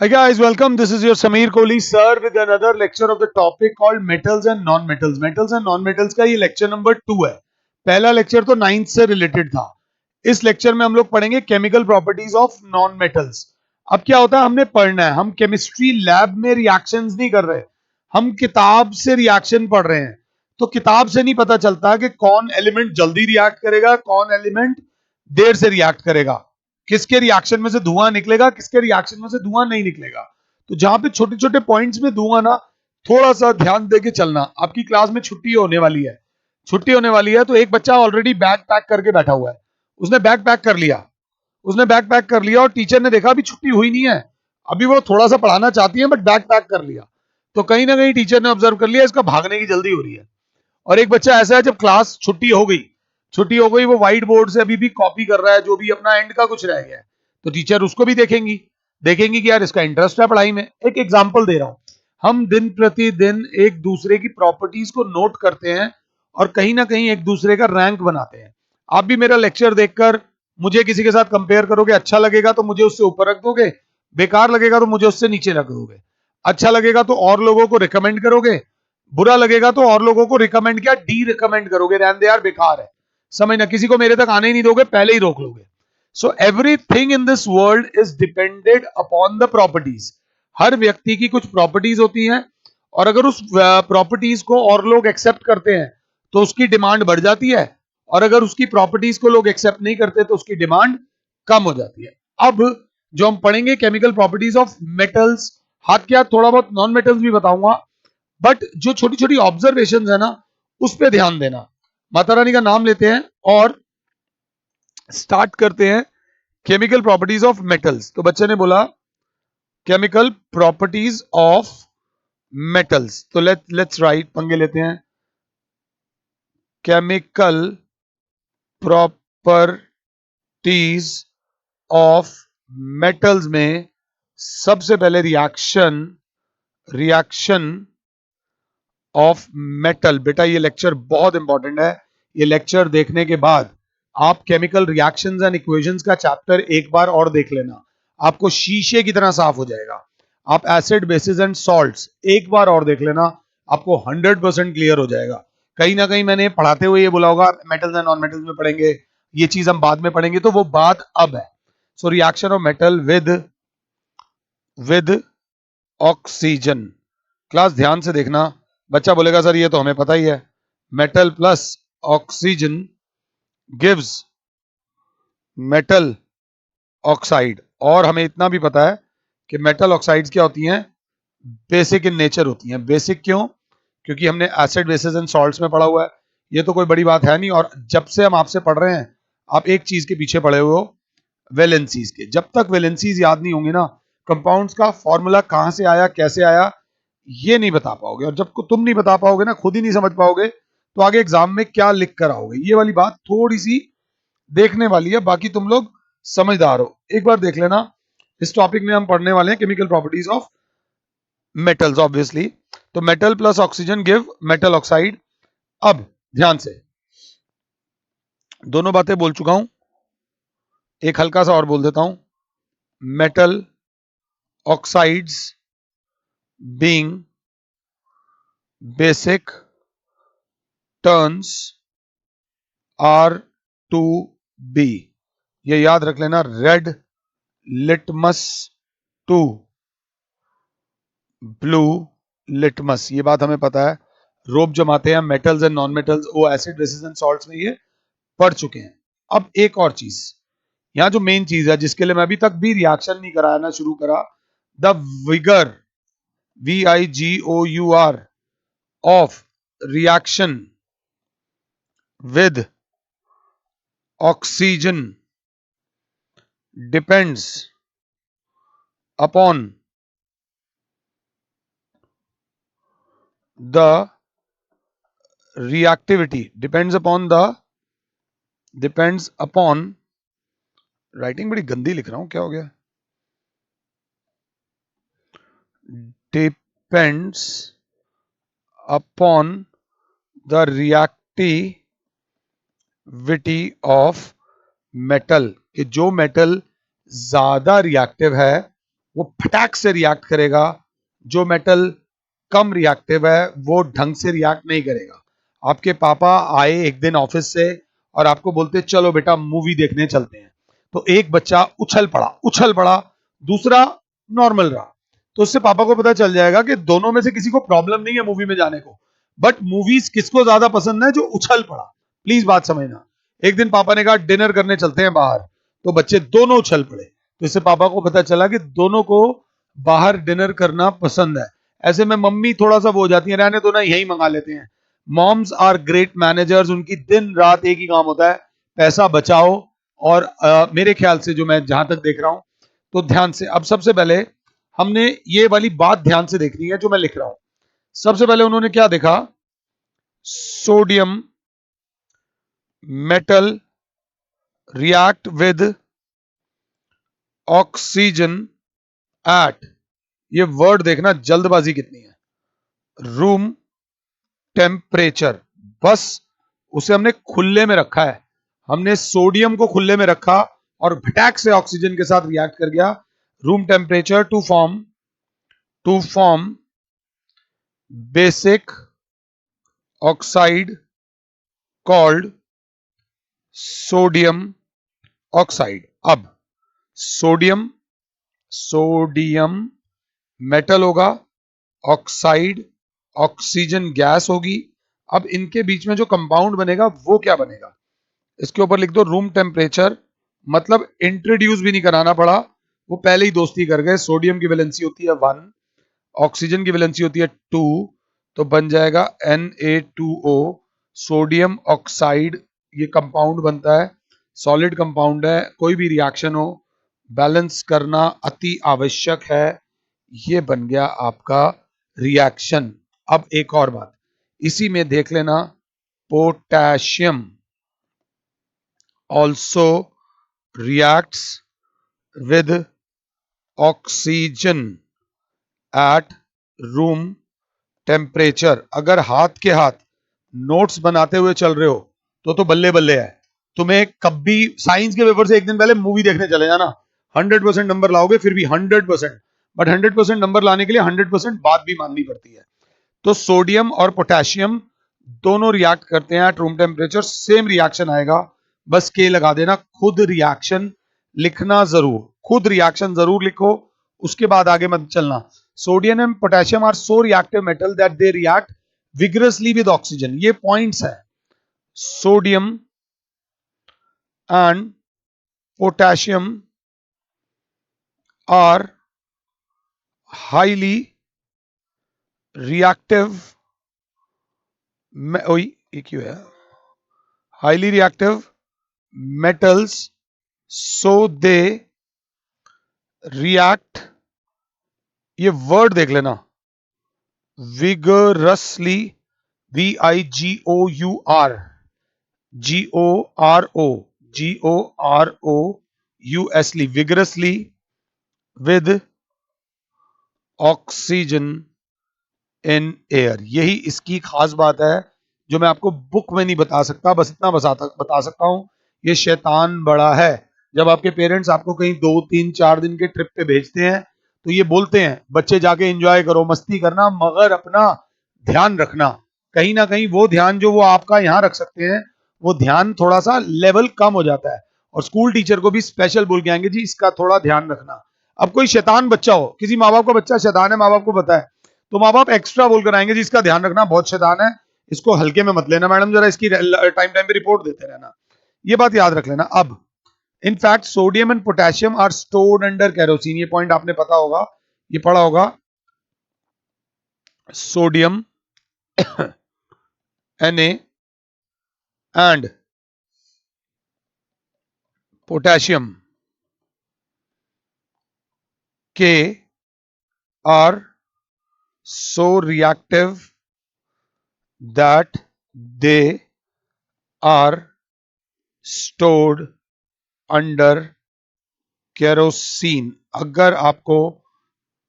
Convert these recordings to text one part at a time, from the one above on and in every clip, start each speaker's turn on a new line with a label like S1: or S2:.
S1: Hi guys, welcome. This is your Sameer Kohli sir with another lecture of the topic called metals and non-metals. Metals and non-metals का ये lecture number 2 है. पहला lecture तो 9th से related था. इस lecture में हम लोग पढ़ेंगे chemical properties of non-metals. अब क्या होता है, हमने पढ़ना है, हम chemistry lab में reactions नहीं कर रहे, हम किताब से reaction पढ़ रहे हैं. तो किताब से नहीं पता चलता कि कौन एलिमेंट जल्दी रिएक्ट करेगा, कौन एलिमेंट देर से रिएक्ट करेगा, किसके रिएक्शन में से धुआं निकलेगा, किसके रिएक्शन में से धुआं नहीं निकलेगा. तो जहां पे छोटे छोटे पॉइंट्स में दूंगा ना, थोड़ा सा ध्यान देके चलना. आपकी क्लास में छुट्टी होने वाली है, छुट्टी होने वाली है, तो एक बच्चा ऑलरेडी बैग पैक करके बैठा हुआ है. उसने बैग पैक कर लिया, उसने बैग पैक कर लिया और टीचर ने देखा अभी छुट्टी हुई नहीं है, अभी वो थोड़ा सा पढ़ाना चाहती है बट बैग पैक कर लिया. तो कहीं ना कहीं टीचर ने ऑब्जर्व कर लिया इसका भागने की जल्दी हो रही है. और एक बच्चा ऐसा है, जब क्लास छुट्टी हो गई वो व्हाइट बोर्ड से अभी भी कॉपी कर रहा है, जो भी अपना एंड का कुछ रह गया है. तो टीचर उसको भी देखेंगी, देखेंगी कि यार इसका इंटरेस्ट है पढ़ाई में. एक एग्जांपल दे रहा हूं, हम दिन प्रतिदिन एक दूसरे की प्रॉपर्टीज को नोट करते हैं और कहीं ना कहीं एक दूसरे का रैंक बनाते हैं. आप भी मेरा लेक्चर देखकर मुझे किसी के साथ कंपेयर करोगे, अच्छा लगेगा तो मुझे उससे ऊपर रख दोगे, बेकार लगेगा तो मुझे उससे नीचे रख दोगे. अच्छा लगेगा तो और लोगों को रिकमेंड करोगे, बुरा लगेगा तो और लोगों को रिकमेंड क्या डी रिकमेंड करोगे, रहने दे यार बेकार है. समझना, किसी को मेरे तक आने ही नहीं दोगे, पहले ही रोक लोगे. So everything in this world is depended upon the properties. हर व्यक्ति की कुछ प्रॉपर्टीज होती हैं और अगर उस प्रॉपर्टीज को और लोग एक्सेप्ट करते हैं तो उसकी डिमांड बढ़ जाती है, और अगर उसकी प्रॉपर्टीज को लोग एक्सेप्ट नहीं करते तो उसकी डिमांड कम हो जाती है. अब जो हम पढ़ेंगे केमिकल प्रॉपर्टीज ऑफ मेटल्स, हाथ क्या थोड़ा बहुत नॉन मेटल्स भी बताऊंगा, बट जो छोटी छोटी ऑब्जर्वेशन है ना, उस पर ध्यान देना. माता रानी का नाम लेते हैं और स्टार्ट करते हैं केमिकल प्रॉपर्टीज ऑफ मेटल्स. तो बच्चे ने बोला केमिकल प्रॉपर्टीज ऑफ मेटल्स, तो लेट्स राइट, पंगे लेते हैं. केमिकल प्रॉपर्टीज ऑफ मेटल्स में सबसे पहले रिएक्शन ऑफ मेटल. बेटा ये लेक्चर बहुत इंपॉर्टेंट है. ये लेक्चर देखने के बाद आप केमिकल रिएक्शंस एंड इक्वेशंस का चैप्टर एक बार और देख लेना, आपको शीशे की तरह साफ हो जाएगा. आप एसिड बेसिस एंड सॉल्ट्स एक बार और देख लेना, आपको 100% क्लियर हो जाएगा. कहीं ना कहीं मैंने पढ़ाते हुए ये बोला होगा मेटल्स एंड नॉन मेटल्स में पढ़ेंगे, ये चीज हम बाद में पढ़ेंगे, तो वो बात अब है. So reaction of metal with oxygen. Class ध्यान से देखना. बच्चा बोलेगा सर ये तो हमें पता ही है, metal plus oxygen gives metal oxide. और हमें इतना भी पता है कि मेटल ऑक्साइड्स क्या होती हैं, बेसिक इन नेचर होती हैं. बेसिक क्यों? क्योंकि हमने एसिड बेसिस एंड सॉल्ट्स में पढ़ा हुआ है. ये तो कोई बड़ी बात है नहीं. और जब से हम आपसे पढ़ रहे हैं, आप एक चीज के पीछे पढ़े हुए हो, वैलेंसीज के. जब तक वैलेंसीज याद नहीं होंगी ना, कंपाउंड्स का फॉर्मूला कहां से आया, कैसे आया, ये नहीं बता पाओगे. और जब तुम नहीं बता पाओगे ना, खुद ही नहीं समझ पाओगे, तो आगे एग्जाम में क्या लिख कर आओगे. ये वाली बात थोड़ी सी देखने वाली है. बाकी तुम लोग समझदार हो, एक बार देख लेना. इस टॉपिक में हम पढ़ने वाले हैं chemical properties of metals obviously. तो metal plus oxygen give metal oxide. अब ध्यान से, दोनों बातें बोल चुका हूं, एक हल्का सा और बोल देता हूं. Metal oxides being basic turns R2B. ये याद रख लेना, red litmus to blue litmus. ये बात हमें पता है, रोब जमाते हैं मेटल्स एंड नॉन मेटल्स, वो एसिड बेसिस एंड सॉल्ट्स में ये पढ़ चुके हैं. अब एक और चीज, यहां जो मेन चीज है जिसके लिए मैं अभी तक भी रिएक्शन नहीं कराया ना शुरू करा, the vigour, VIGOUR of reaction with oxygen depends upon the reactivity, depends upon writing बड़ी गंदी लिख रहा हूं, क्या हो गया, depends upon the reactivity of metal. कि जो मेटल ज्यादा रिएक्टिव है वो फटाक से रिएक्ट करेगा। जो मेटल कम रिएक्टिव है वो ढंग से रिएक्ट नहीं करेगा। आपके पापा आए एक दिन ऑफिस से और आपको बोलते चलो बेटा मूवी देखने चलते हैं, तो एक बच्चा उछल पड़ा, दूसरा नॉर्मल रहा, तो उससे पापा को पता चल जाएगा कि दोनों में से किसी को प्रॉब्लम नहीं है मूवी में जाने को, बट मूवीज किसको ज्यादा पसंद है? जो उछल पड़ा। प्लीज बात समझना। एक दिन पापा ने कहा डिनर करने चलते हैं बाहर, तो बच्चे दोनों उछल पड़े, तो इससे पापा को पता चला कि दोनों को बाहर डिनर करना पसंद है। ऐसे में मम्मी थोड़ा सा वो हो जाती है, रहने दो ना यही मंगा लेते हैं। मॉम्स आर ग्रेट मैनेजर्स, उनकी दिन रात एक ही काम होता है, पैसा बचाओ। और मेरे ख्याल से जो मैं जहां तक देख रहा हूं, तो ध्यान से अब सबसे पहले हमने ये वाली बात ध्यान से देखनी है जो मैं लिख रहा हूं। सबसे पहले उन्होंने क्या देखा? Sodium metal react with oxygen at, ये वर्ड देखना जल्दबाजी कितनी है, रूम टेम्परेचर। बस उसे हमने खुले में रखा है, हमने सोडियम को खुले में रखा और भटैक से ऑक्सीजन के साथ रिएक्ट कर गया room temperature to form basic oxide called sodium oxide. अब सोडियम सोडियम मेटल होगा, ऑक्साइड ऑक्सीजन गैस होगी। अब इनके बीच में जो कंपाउंड बनेगा वो क्या बनेगा? इसके ऊपर लिख दो रूम टेम्परेचर, मतलब इंट्रोड्यूस भी नहीं कराना पड़ा, वो पहले ही दोस्ती कर गए। सोडियम की वैलेंसी होती है 1, ऑक्सीजन की वैलेंसी होती है 2, तो बन जाएगा Na2O, सोडियम ऑक्साइड। ये कंपाउंड बनता है, सॉलिड कंपाउंड है, कोई भी रिएक्शन हो बैलेंस करना अति आवश्यक है। ये बन गया आपका रिएक्शन। अब एक और बात इसी में देख लेना, potassium also reacts with oxygen at room temperature। अगर हाथ के हाथ नोट्स बनाते हुए चल रहे हो तो बल्ले बल्ले है। तुम्हें कभी साइंस के पेपर से एक दिन पहले मूवी देखने चले जाना, 100% नंबर लाओगे, फिर भी 100%, बट 100% नंबर लाने के लिए 100% बात भी माननी पड़ती है। तो सोडियम और पोटेशियम दोनों रिएक्ट करते हैं at room temperature, same reaction आएगा, बस के लगा देना। खुद रिएक्शन लिखना जरूर, खुद रिएक्शन जरूर लिखो, उसके बाद आगे मत चलना। Sodium and potassium are so reactive metal that they react vigorously with oxygen. ये पॉइंट्स है, sodium and potassium are highly reactive, क्यों है highly reactive metals, so they react, ये वर्ड देख लेना, vigorously, VIGOUR GOROUSLY, vigorously with oxygen in air। यही इसकी खास बात है जो मैं आपको बुक में नहीं बता सकता, बस इतना बता सकता हूं, ये शैतान बड़ा है। जब आपके पेरेंट्स आपको कहीं 2 3 4 दिन के ट्रिप पे भेजते हैं तो ये बोलते हैं बच्चे जाके एंजॉय करो, मस्ती करना, मगर अपना ध्यान रखना। कहीं ना कहीं वो ध्यान जो वो आपका यहां रख सकते हैं, वो ध्यान थोड़ा सा लेवल कम हो जाता है, और स्कूल टीचर को भी स्पेशल बोल के आएंगे जी इसका थोड़ा ध्यान रखना। अब कोई शैतान बच्चा हो, किसी माँ बाप का बच्चा शैतान है, माँ बाप को पता है, तो माँ बाप एक्स्ट्रा बोलकर आएंगे जी इसका ध्यान रखना, बहुत शैतान है, इसको हल्के में मत लेना, मैडम जरा इसकी टाइम टाइम पे रिपोर्ट देते रहना। ये बात याद रख लेना। अब in fact sodium and potassium are stored under kerosene, ये पॉइंट आपने पता होगा, ये पढ़ा होगा। Sodium Na and potassium K are so reactive that they are stored under kerosene. अगर आपको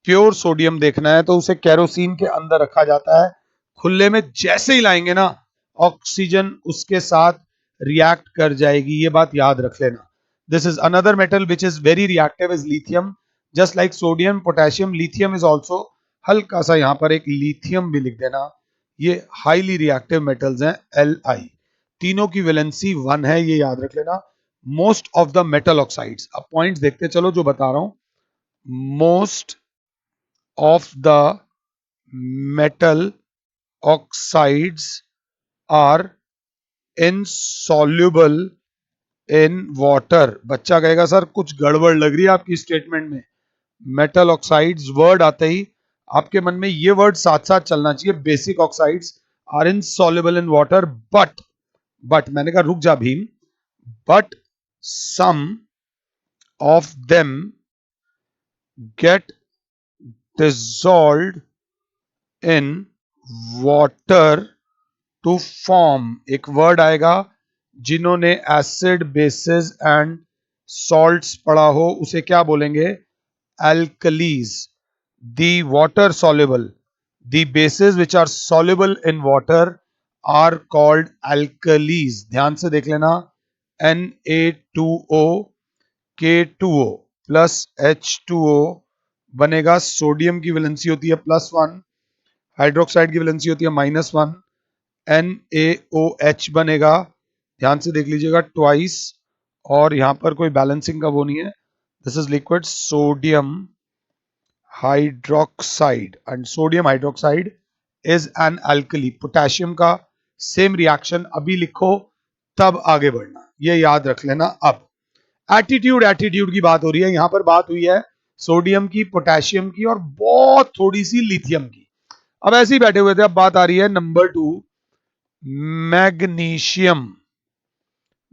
S1: प्योर सोडियम देखना है तो उसे केरोसिन के अंदर रखा जाता है, खुले में जैसे ही लाएंगे ना ऑक्सीजन उसके साथ रिएक्ट कर जाएगी, ये बात याद रख लेना। This is another metal which is very reactive is lithium, just like sodium, potassium, lithium is also, हल्का सा यहां पर एक लिथियम भी लिख देना, ये हाईली रिएक्टिव मेटल्स हैं Li। तीनों की वैलेंसी 1 है, ये याद रख लेना। Most of the metal oxides, अब पॉइंट्स देखते चलो जो बता रहा हूं। Most of the metal oxides are insoluble in water. बच्चा कहेगा सर कुछ गड़बड़ लग रही है आपकी स्टेटमेंट में, मेटल ऑक्साइड्स वर्ड आते ही आपके मन में ये वर्ड साथ साथ चलना चाहिए, basic oxides are insoluble in water but मैंने कहा रुक जा Bhim, but some of them get dissolved in water to form, एक वर्ड आएगा, जिन्होंने एसिड, बेसिस एंड सॉल्ट्स पढ़ा हो उसे क्या बोलेंगे? alkalis। The water soluble, the bases which are soluble in water are called alkalis। ध्यान से देख लेना, Na2O K2O प्लस H2O बनेगा, सोडियम की वैलेंसी होती है +1, हाइड्रोक्साइड की वैलेंसी होती है -1, NaOH बनेगा, ध्यान से देख लीजिएगा ट्वाइस, और यहां पर कोई बैलेंसिंग का वो नहीं है, this is liquid sodium hydroxide and sodium hydroxide is an alkali. Potassium का सेम रिएक्शन अभी लिखो तब आगे बढ़ना, ये याद रख लेना। अब एटीट्यूड की बात हो रही है, यहां पर बात हुई है सोडियम की, पोटेशियम की और बहुत थोड़ी सी लिथियम की। अब ऐसे ही बैठे हुए थे, अब बात आ रही है नंबर 2, मैग्नीशियम।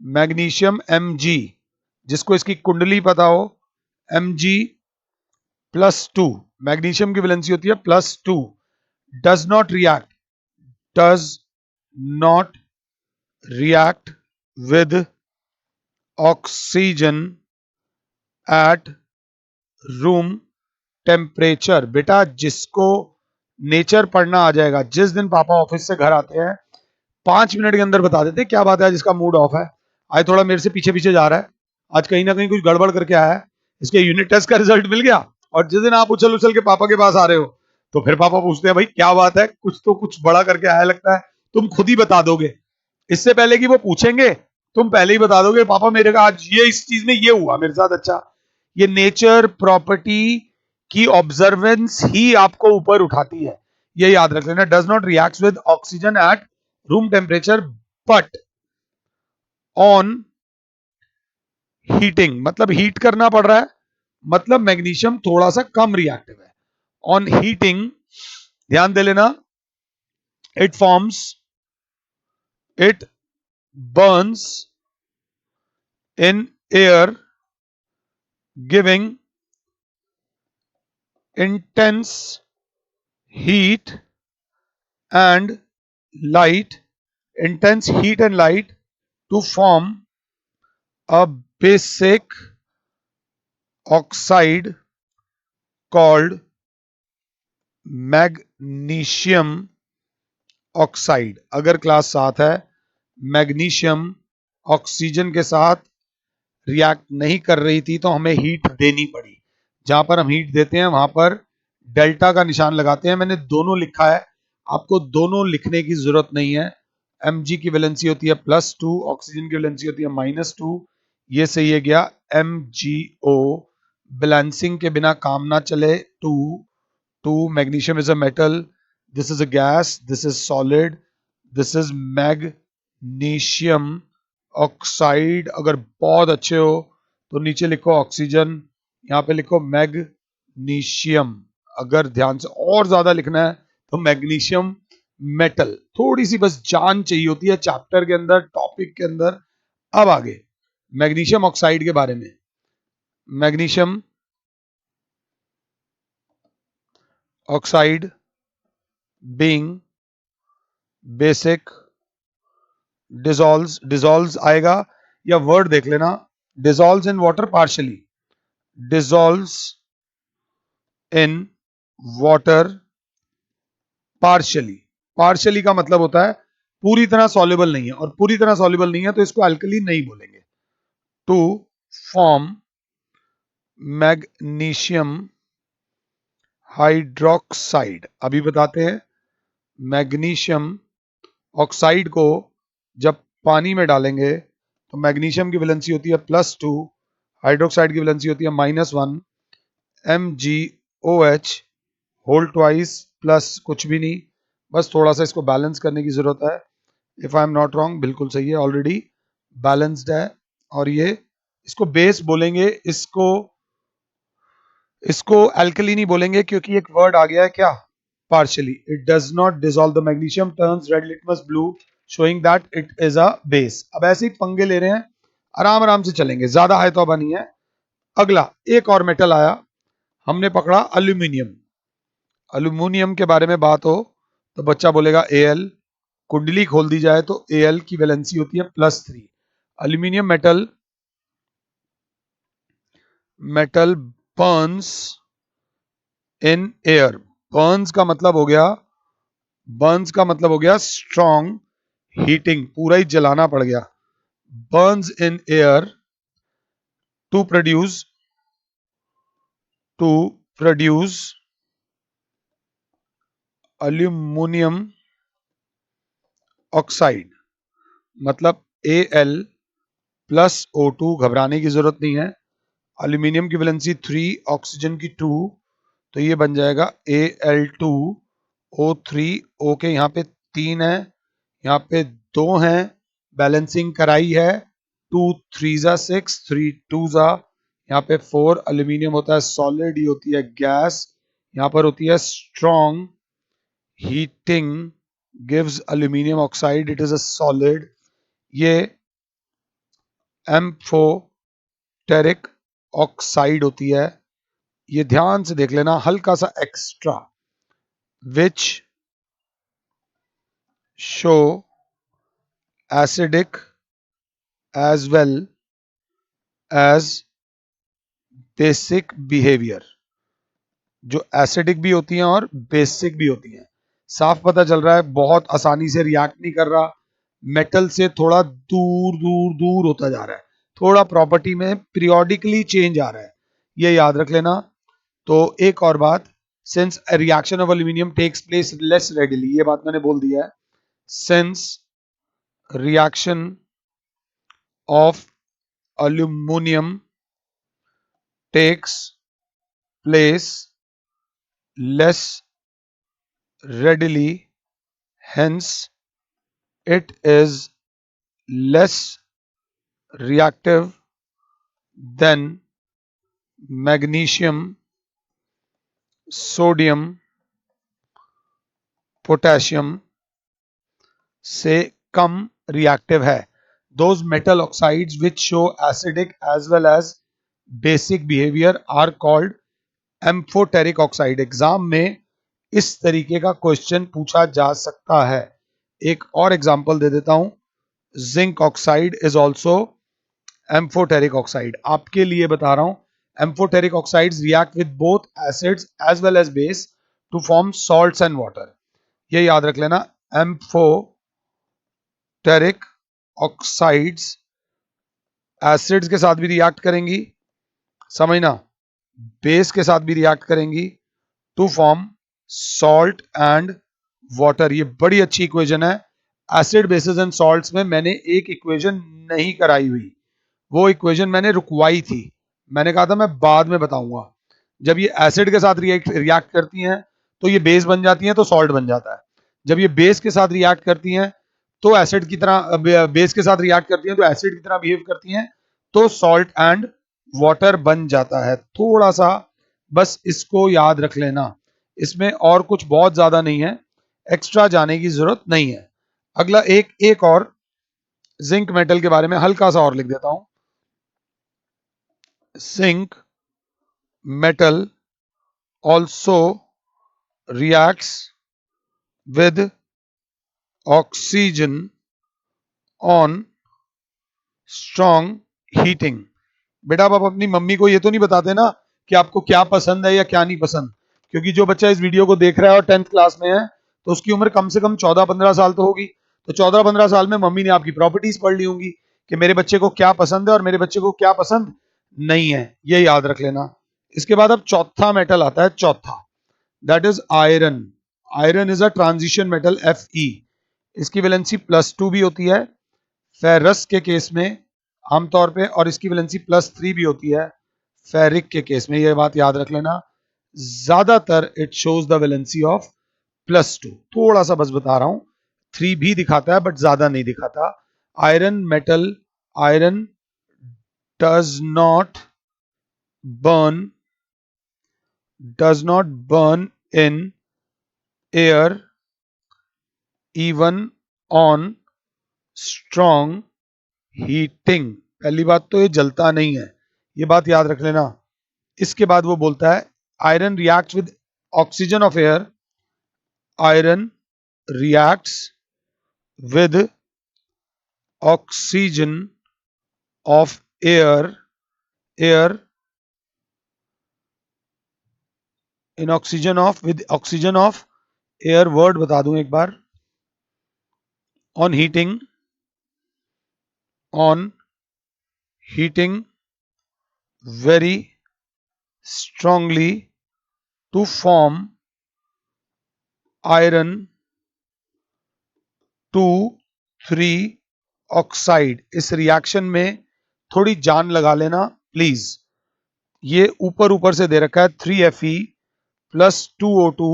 S1: मैग्नीशियम Mg, जिसको इसकी कुंडली पता हो, Mg +2, मैग्नीशियम की वैलेंसी होती है +2, does not react with oxygen at room temperature. बेटा जिसको नेचर पढ़ना आ जाएगा, जिस दिन पापा ऑफिस से घर आते हैं 5 मिनट के अंदर बता देते क्या बात है, जिसका मूड ऑफ है, आज थोड़ा मेरे से पीछे पीछे जा रहा है, आज कहीं ना कहीं कुछ गड़बड़ करके आया है, इसके यूनिट टेस्ट का रिजल्ट मिल गया, और जिस दिन आप उछल उछल के पापा के पास आ रहे हो तो फिर पापा पूछते हैं भाई क्या बात है, कुछ तो कुछ बड़ा करके आया लगता है, तुम खुद ही बता दोगे इससे पहले कि वो पूछेंगे, तुम पहले ही बता दोगे पापा मेरे का आज ये इस चीज में ये हुआ मेरे साथ। अच्छा, ये नेचर प्रॉपर्टी की ऑब्जर्वेंस ही आपको ऊपर उठाती है, ये याद रख लेना। Does not react with oxygen at room temperature but on heating, मतलब हीट करना पड़ रहा है, मतलब मैग्नीशियम थोड़ा सा कम रिएक्टिव है। ऑन हीटिंग, ध्यान दे लेना, it forms, it Burns in air giving intense heat and light, intense heat and light to form a basic oxide called magnesium oxide। अगर क्लास 7 है, मैग्नीशियम ऑक्सीजन के साथ रिएक्ट नहीं कर रही थी तो हमें हीट देनी पड़ी, जहां पर हम हीट देते हैं वहां पर डेल्टा का निशान लगाते हैं। मैंने दोनों लिखा है, आपको दोनों लिखने की जरूरत नहीं है। Mg की वैलेंसी होती है +2, ऑक्सीजन की वैलेंसी होती है -2, ये सही है गया MgO। बैलेंसिंग के बिना काम ना चले, 2 magnesium is a metal, this is a gas, this is solid, this is magnesium oxide. अगर बहुत अच्छे हो तो नीचे लिखो ऑक्सीजन, यहाँ पे लिखो मैग्नीशियम। अगर ध्यान से और ज्यादा लिखना है तो मैग्नीशियम मेटल। थोड़ी सी बस जान चाहिए होती है चैप्टर के अंदर, टॉपिक के अंदर। अब आगे मैग्नीशियम ऑक्साइड के बारे में। Magnesium oxide being basic dissolves आएगा, या वर्ड देख लेना, dissolves in water partially, dissolves in water partially। partially का मतलब होता है पूरी तरह soluble नहीं है, और पूरी तरह soluble नहीं है तो इसको अल्कली नहीं बोलेंगे। To form magnesium hydroxide. अभी बताते हैं। मैग्नीशियम ऑक्साइड को जब पानी में डालेंगे तो मैग्नीशियम की वैलेंसी होती है +2, हाइड्रोक्साइड की वैलेंसी होती है -1, MgOH होल ट्वाइस प्लस कुछ भी नहीं, बस थोड़ा सा इसको बैलेंस करने की जरूरत है। If I am not wrong, बिल्कुल सही है, ऑलरेडी बैलेंस्ड है। और ये इसको बेस बोलेंगे, इसको इसको अल्कली बोलेंगे क्योंकि एक वर्ड आ गया है क्या, partially. It does not dissolve the magnesium, turns red litmus blue, showing that it is a base. अब ऐसे ही पंगे ले रहे हैं, आराम आराम से चलेंगे, ज्यादा हाई तो नहीं है। अगला एक और मेटल आया, हमने पकड़ा अल्यूमिनियम। अल्यूमिनियम के बारे में बात हो तो बच्चा बोलेगा Al, कुंडली खोल दी जाए तो Al की वैलेंसी होती है +3। Aluminium metal Burns in air. Burns का मतलब हो गया स्ट्रॉन्ग हीटिंग, पूरा ही जलाना पड़ गया। Burns in air to produce aluminium oxide, मतलब Al+O2। घबराने की जरूरत नहीं है। अल्यूमिनियम की वैलेंसी 3, ऑक्सीजन की 2, तो ये बन जाएगा Al2O3। O के यहाँ पे 3 है, यहाँ पे 2 हैं, बैलेंसिंग कराई है। 2 3 जा 6, 3 2 जा, यहाँ पे 4। अल्यूमिनियम होता है सॉलिड, ये होती है गैस। यहाँ पर होती है strong heating gives aluminium oxide, it is a solid. ये एम्फोटेरिक ऑक्साइड होती है। ये ध्यान से देख लेना, हल्का सा extra, which show acidic as well as basic behaviour. जो एसिडिक भी होती हैं और बेसिक भी होती हैं। साफ पता चल रहा है बहुत आसानी से रिएक्ट नहीं कर रहा, मेटल से थोड़ा दूर दूर दूर होता जा रहा है, थोड़ा प्रॉपर्टी में पीरियोडिकली चेंज आ रहा है, ये याद रख लेना। तो एक और बात, since reaction of aluminium takes place less readily, ये बात मैंने बोल दिया है। Since reaction of aluminium takes place less readily, hence it is less reactive than magnesium, sodium, potassium से कम रिएक्टिव है। Those metal oxides which show acidic as well as basic behavior are called amphoteric oxide. Exam में इस तरीके का question पूछा जा सकता है। एक और एग्जांपल दे देता हूं, zinc oxide is also amphoteric oxide. आपके लिए बता रहा हूं, amphoteric oxides react with both acids as well as base to form salts and water. ये याद रख लेना, एम्फोटेरिक ऑक्साइड्स एसिड्स के साथ भी रिएक्ट करेंगी, समझना, बेस के साथ भी रिएक्ट करेंगी to form salt and water. ये बड़ी अच्छी इक्वेशन है। एसिड बेसिस एंड सॉल्ट्स में मैंने एक इक्वेशन नहीं कराई हुई, वो इक्वेशन मैंने रुकवाई थी। मैंने कहा था मैं बाद में बताऊंगा। जब ये एसिड के साथ रिएक्ट करती हैं तो ये बेस बन जाती हैं, तो सॉल्ट बन जाता है। जब ये बेस के साथ रिएक्ट करती हैं तो एसिड की तरह, बेस के साथ रिएक्ट करती हैं तो एसिड की तरह बिहेव करती हैं, तो सॉल्ट एंड वाटर बन जाता है। थोड़ा सा बस इसको याद रख लेना, इसमें और कुछ बहुत ज्यादा नहीं है, एक्स्ट्रा जाने की जरूरत नहीं है। अगला एक और जिंक मेटल के बारे में हल्का सा और लिख देता हूं। Zinc metal also reacts with oxygen on strong heating। बेटा आप अपनी मम्मी को ये तो नहीं बताते ना कि आपको क्या पसंद है या क्या नहीं पसंद, क्योंकि जो बच्चा इस वीडियो को देख रहा है और 10th क्लास में है तो उसकी उम्र कम से कम 14-15 साल तो होगी। तो 14-15 साल में मम्मी ने आपकी प्रॉपर्टीज पढ़ ली होंगी कि मेरे बच्चे को क्या पसंद है और मेरे बच्चे को क्या पसंद नहीं है, ये याद रख लेना। इसके बाद अब चौथा मेटल आता है, चौथा, that is iron. Iron is a transition metal Fe। इसकी वैलेंसी +2 भी होती है फेरस के केस में आमतौर पे, और इसकी वैलेंसी +3 भी होती है फेरिक के केस में। ये बात याद रख लेना। ज्यादातर it shows the valency of +2, थोड़ा सा बस बता रहा हूं, 3 भी दिखाता है बट ज्यादा नहीं दिखाता। Iron metal, iron does not burn, does not burn in air even on strong heating. पहली बात तो ये जलता नहीं है, ये बात याद रख लेना। इसके बाद वो बोलता है iron reacts with oxygen of air, iron reacts with oxygen of air, air in oxygen of, with oxygen of air, word बता दूं एक बार, on heating, on heating very strongly to form iron 2,3 oxide. इस reaction में थोड़ी जान लगा लेना प्लीज। ये ऊपर ऊपर से दे रखा है 3Fe प्लस 2O2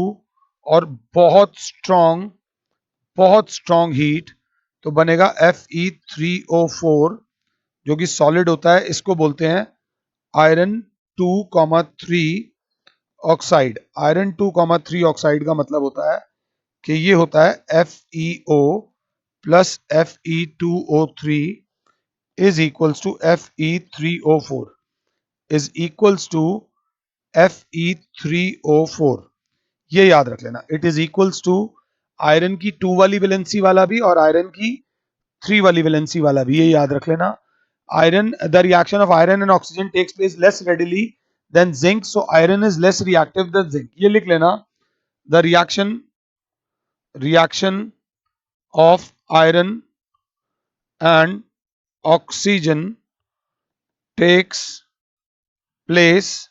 S1: और बहुत स्ट्रॉन्ग हीट, तो बनेगा Fe3O4 जो कि सॉलिड होता है। इसको बोलते हैं आयरन 2,3 ऑक्साइड। आयरन 2,3 ऑक्साइड का मतलब होता है कि ये होता है FeO plus Fe2O3 is equals to Fe3O4 is equals to Fe3O4। ये याद रख लेना, it is equals to iron की 2 वाली वैलेंसी वाला भी और आयरन की 3 वाली वैलेंसी वाला भी, ये याद रख लेना। Iron, the reaction of iron and oxygen takes place less readily than zinc, so iron is less reactive than zinc. ये लिख लेना, the reaction of iron and oxygen takes place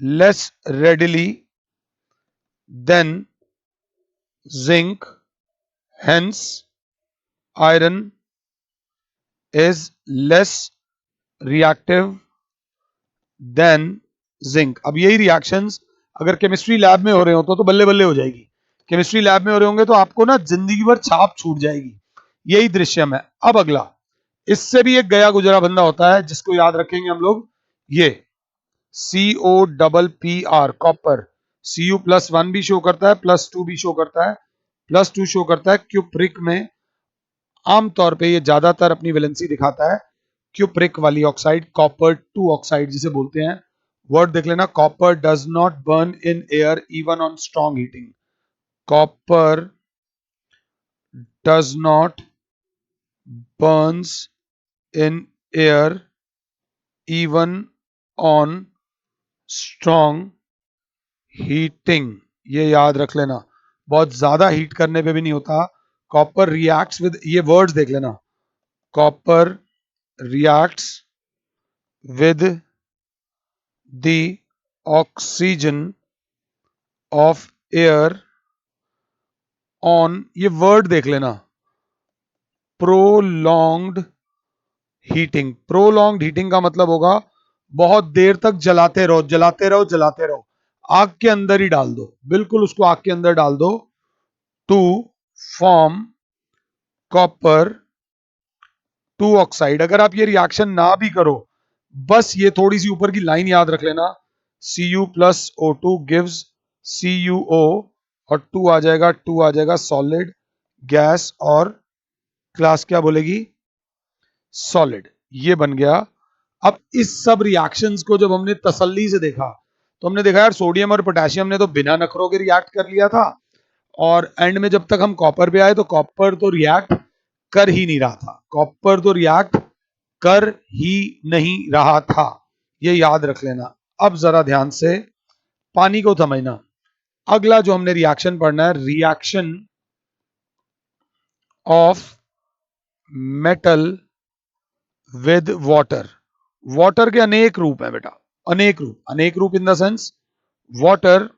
S1: less readily than zinc, hence iron is less reactive than zinc। अब यही reactions अगर chemistry lab में हो रहे हो तो बल्ले बल्ले हो जाएगी। केमिस्ट्री लैब में हो रहे होंगे तो आपको ना जिंदगी भर छाप छूट जाएगी। यही दृश्यम है। अब अगला, इससे भी एक गया गुजरा बंदा होता है जिसको याद रखेंगे हम लोग, ये COPPR, कॉपर। Cu+1 भी शो करता है, +2 भी शो करता है, +2 शो करता है क्यूप्रिक में। आमतौर पे ये ज्यादातर अपनी वैलेंसी दिखाता है क्यूप्रिक वाली ऑक्साइड, कॉपर 2 ऑक्साइड जिसे बोलते हैं। वर्ड देख लेना, copper does not burn in air even on strong heating. Copper does not Burns in air even on strong heating. ये याद रख लेना, बहुत ज्यादा हीट करने पे भी नहीं होता। कॉपर रिएक्ट्स विद, ये वर्ड्स देख लेना, copper reacts with the oxygen of air on, ये वर्ड देख लेना, प्रोलॉन्ग्ड हीटिंग। प्रोलॉन्ग्ड हीटिंग का मतलब होगा बहुत देर तक जलाते रहो, जलाते रहो, जलाते रहो, आग के अंदर ही डाल दो, बिल्कुल उसको आग के अंदर डाल दो, टू फॉर्म कॉपर 2 ऑक्साइड। अगर आप ये रिएक्शन ना भी करो, बस ये थोड़ी सी ऊपर की लाइन याद रख लेना, Cu+O2 गिव्स CuO और 2 आ जाएगा, 2 आ जाएगा सॉलिड गैस और क्लास क्या बोलेगी, सॉलिड। ये बन गया। अब इस सब रिएक्शंस को जब हमने तसल्ली से देखा तो हमने देखा यार सोडियम और पोटेशियम ने तो बिना नखरों के रिएक्ट कर लिया था, और एंड में जब तक हम कॉपर पे आए तो कॉपर तो रिएक्ट कर ही नहीं रहा था, कॉपर तो रिएक्ट कर ही नहीं रहा था। ये याद रख लेना। अब जरा ध्यान से पानी को समझना। अगला जो हमने रिएक्शन पढ़ना है, reaction of metal with water. Water के अनेक रूप हैं बेटा, अनेक रूप in the sense water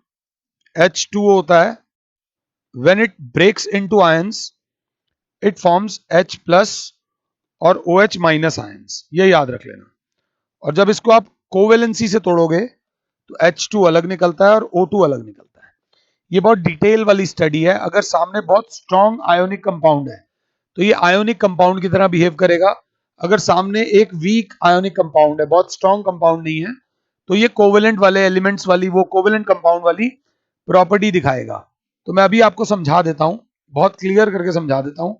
S1: H2O होता है, when it breaks into ions it forms H plus और OH माइनस आयंस, ये याद रख लेना। और जब इसको आप कोवेलेंसी से तोड़ोगे तो H2 अलग निकलता है और O2 अलग निकलता है। ये बहुत डिटेल वाली स्टडी है। अगर सामने बहुत स्ट्रॉन्ग आयोनिक कंपाउंड है तो ये आयोनिक कंपाउंड की तरह बिहेव करेगा। अगर सामने एक वीक आयोनिक कंपाउंड है, बहुत स्ट्रॉन्ग कंपाउंड नहीं है, तो ये कोवेलेंट वाले एलिमेंट्स वाली, वो कोवेलेंट कंपाउंड वाली प्रॉपर्टी दिखाएगा। तो मैं अभी आपको समझा देता हूं, बहुत क्लियर करके समझा देता हूं,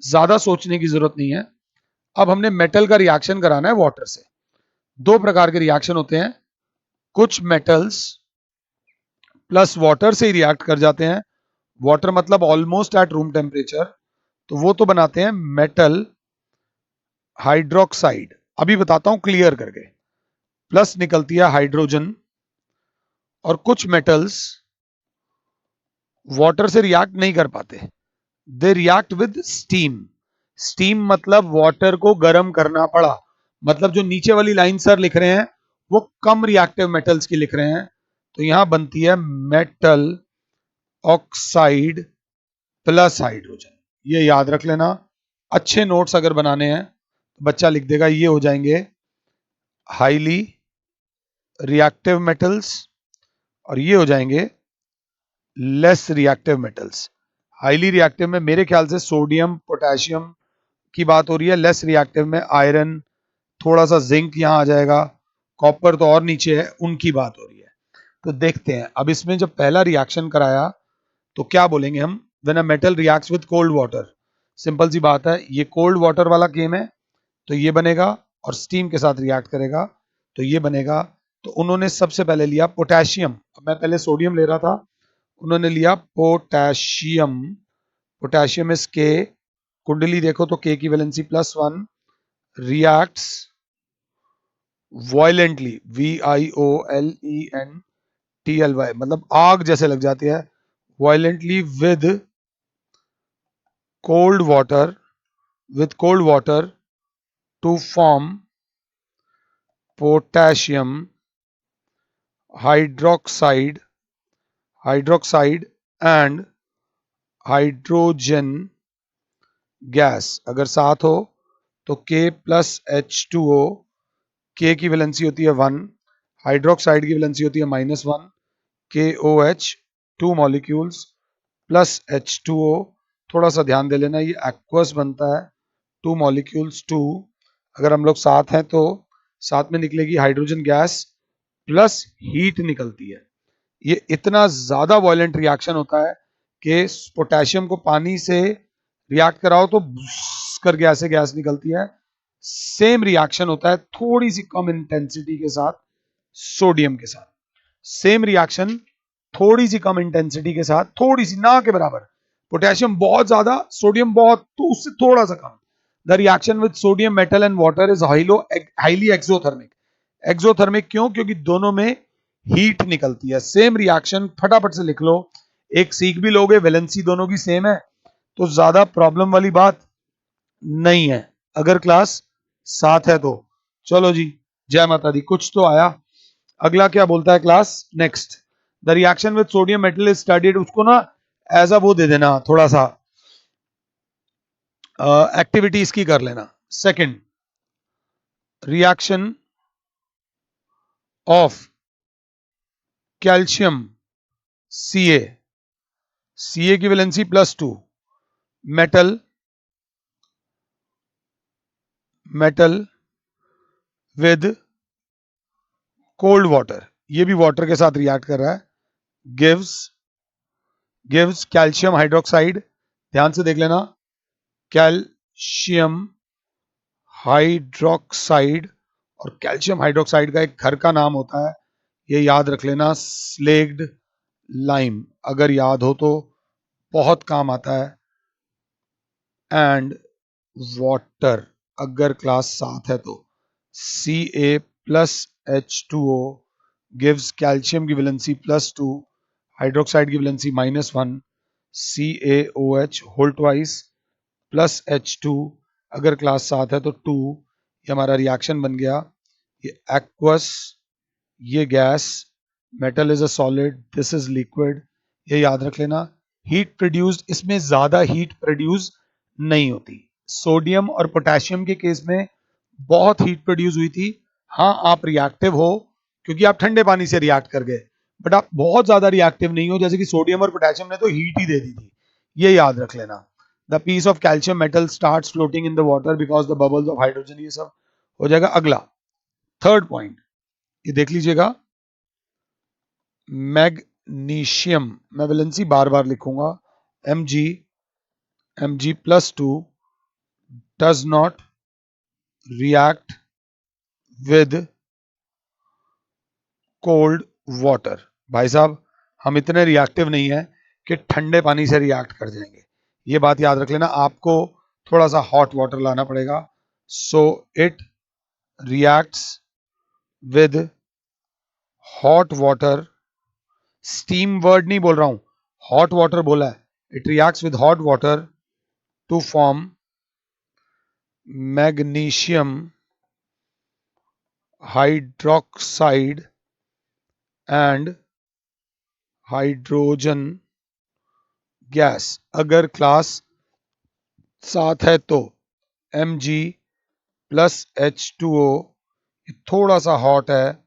S1: ज्यादा सोचने की जरूरत नहीं है। अब हमने मेटल का रिएक्शन कराना है वाटर से। दो प्रकार के रिएक्शन होते हैं, कुछ मेटल्स प्लस वाटर से ही रिएक्ट कर जाते हैं। वाटर मतलब ऑलमोस्ट एट रूम टेम्परेचर, तो वो तो बनाते हैं मेटल हाइड्रोक्साइड। अभी बताता हूं क्लियर करके। प्लस निकलती है हाइड्रोजन। और कुछ मेटल्स वाटर से रिएक्ट नहीं कर पाते, they react with steam. Steam मतलब वाटर को गर्म करना पड़ा, मतलब जो नीचे वाली लाइन सर लिख रहे हैं वो कम रिएक्टिव मेटल्स की लिख रहे हैं। तो यहां बनती है मेटल ऑक्साइड प्लस हाइड्रोजन, ये याद रख लेना। अच्छे नोट्स अगर बनाने हैं तो बच्चा लिख देगा, ये हो जाएंगे हाईली रिएक्टिव मेटल्स और ये हो जाएंगे less reactive metals. Highly reactive में मेरे ख्याल से सोडियम पोटेशियम की बात हो रही है, लेस रिएक्टिव में आयरन, थोड़ा सा जिंक यहां आ जाएगा, कॉपर तो और नीचे है, उनकी बात हो रही है। तो देखते हैं अब इसमें जब पहला रिएक्शन कराया तो क्या बोलेंगे हम, when a metal reacts with cold water. Simple सी बात है, ये कोल्ड वाटर वाला गेम है, तो ये बनेगा और स्टीम के साथ रिएक्ट करेगा तो ये बनेगा। तो उन्होंने सबसे पहले लिया पोटेशियम, मैं पहले सोडियम ले रहा था, उन्होंने लिया पोटेशियम। पोटेशियम इज के, कुंडली देखो तो के की वैलेंसी +1, रिएक्ट्स वायलेंटली, VIOLENTLY, मतलब आग जैसे लग जाती है, violently with cold water to form potassium hydroxide and hydrogen gas. अगर साथ हो तो K प्लस H2O, K की वैलेंसी होती है 1, हाइड्रोक्साइड की वैलेंसी होती है -1, KOH 2 मॉलिक्यूल्स प्लस H2O। थोड़ा सा ध्यान दे लेना, ये एक्वस बनता है, 2 मॉलिक्यूल्स 2। अगर हम लोग साथ हैं तो साथ में निकलेगी हाइड्रोजन गैस प्लस हीट निकलती है। ये इतना ज्यादा वायलेंट रिएक्शन होता है कि पोटेशियम को पानी से रिएक्ट कराओ तो करके ऐसे गैस निकलती है। सेम रिएक्शन होता है थोड़ी सी कम इंटेंसिटी के साथ सोडियम के साथ, सेम रिएक्शन थोड़ी सी कम इंटेंसिटी के साथ, थोड़ी सी ना के बराबर, पोटेशियम बहुत ज्यादा सोडियम बहुत, तो उससे थोड़ा सा कम। The reaction with sodium metal and water is highly exothermic. Exothermic क्यों? क्योंकि दोनों में हीट निकलती है। सेम रिएक्शन, फटाफट से लिख लो, एक सीख भी लोगे, वैलेंसी दोनों की सेम है, तो ज्यादा प्रॉब्लम वाली बात नहीं है अगर क्लास साथ है तो। चलो जी, जय माता दी, कुछ तो आया। अगला क्या बोलता है class, next, the reaction with sodium metal is studied. उसको ना एज अ वो दे देना, थोड़ा सा एक्टिविटी इसकी कर लेना। Second, reaction of calcium Ca, Ca की valency +2, metal with cold water, ये भी वाटर के साथ रिएक्ट कर रहा है, गिव्स कैल्शियम हाइड्रोक्साइड। ध्यान से देख लेना, कैल्शियम हाइड्रोक्साइड, और कैल्शियम हाइड्रोक्साइड का एक घर का नाम होता है, ये याद रख लेना, स्लेग्ड लाइम। अगर याद हो तो बहुत काम आता है। एंड वाटर, अगर क्लास साथ है तो Ca plus H2O gives calcium की वैलेंसी +2, हाइड्रोक्साइड की valency -1, CaOH whole twice plus H2। अगर क्लास साथ है तो 2, ये हमारा रिएक्शन बन गया। ये एक्वस, ये gas, metal is a solid, this is liquid, ये याद रख लेना। हीट प्रोड्यूस्ड, इसमें ज्यादा हीट प्रोड्यूस नहीं होती। सोडियम और पोटेशियम के केस में बहुत हीट प्रोड्यूस हुई थी। हाँ आप रिएक्टिव हो क्योंकि आप ठंडे पानी से रिएक्ट कर गए, बट आप बहुत ज्यादा रिएक्टिव नहीं हो, जैसे कि सोडियम और पोटेशियम ने तो हीट ही दे दी थी, ये याद रख लेना। The piece of calcium metal starts floating in the water because the bubbles of hydrogen, ये सब हो जाएगा। अगला थर्ड पॉइंट, ये देख लीजिएगा, मैग्नीशियम, मैं वैलेंसी बार बार लिखूंगा, Mg+2 does not react with cold water. भाई साहब हम इतने रिएक्टिव नहीं है कि ठंडे पानी से रिएक्ट कर जाएंगे, ये बात याद रख लेना। आपको थोड़ा सा हॉट वाटर लाना पड़ेगा। So it reacts with hot water, steam word नहीं बोल रहा हूं, हॉट वाटर बोला है। It reacts with hot water to form magnesium hydroxide and hydrogen gas. अगर क्लास 7 है तो Mg+H2O, थोड़ा सा हॉट है,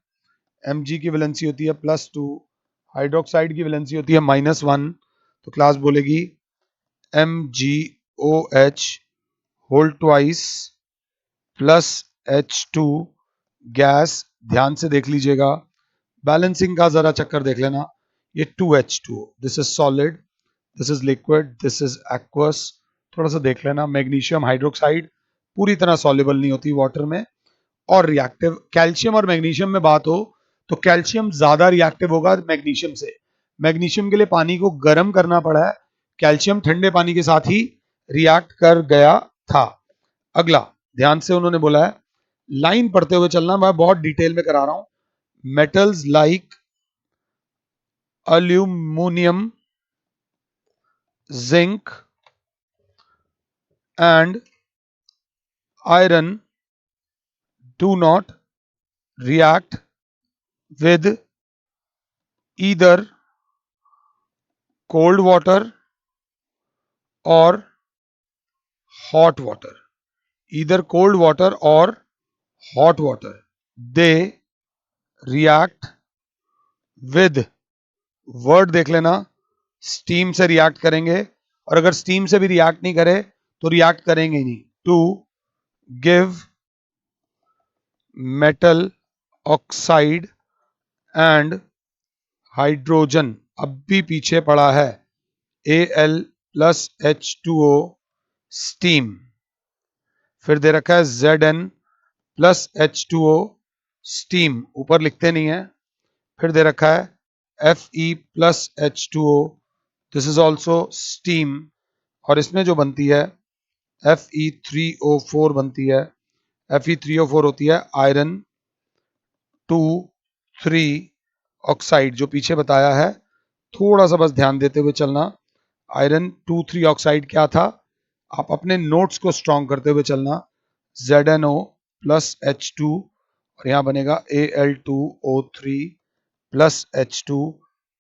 S1: Mg की वैलेंसी होती है +2, हाइड्रोक्साइड की वैलेंसी होती है -1, तो क्लास बोलेगी MgOH whole twice plus H2 gas. ध्यान से देख लीजिएगा, बैलेंसिंग का जरा चक्कर देख लेना। ये 2H2O, this is solid, this is liquid, this is aqueous, थोड़ा सा देख लेना। मैग्नीशियम हाइड्रोक्साइड पूरी तरह सॉल्युबल नहीं होती वाटर में और रिएक्टिव। कैल्शियम और मैग्नीशियम में बात हो तो कैल्शियम ज्यादा रिएक्टिव होगा मैग्नीशियम से। मैग्नीशियम के लिए पानी को गर्म करना पड़ा है, कैल्शियम ठंडे पानी के साथ ही रिएक्ट कर गया था। अगला ध्यान से उन्होंने बोला है, लाइन पढ़ते हुए चलना, मैं बहुत डिटेल में करा रहा हूं। Metals like aluminium, zinc and iron do not react with either cold water or hot water, either cold water or hot water. They react with, word देख लेना, स्टीम से रिएक्ट करेंगे, और अगर स्टीम से भी रिएक्ट नहीं करे तो रिएक्ट करेंगे ही नहीं। To give metal oxide and hydrogen, अब भी पीछे पड़ा है, Al+H2O स्टीम, फिर दे रखा है Zn+H2O स्टीम, ऊपर लिखते नहीं है, फिर दे रखा है Fe+H2O, this is also steam, और इसमें जो बनती है Fe3O4 बनती है। Fe3O4 होती है आयरन 2,3 ऑक्साइड, जो पीछे बताया है, थोड़ा सा बस ध्यान देते हुए चलना। आयरन 2,3 ऑक्साइड क्या था, आप अपने नोट्स को स्ट्रॉन्ग करते हुए चलना। ZnO+H2 और यहां बनेगा Al2O3+H2,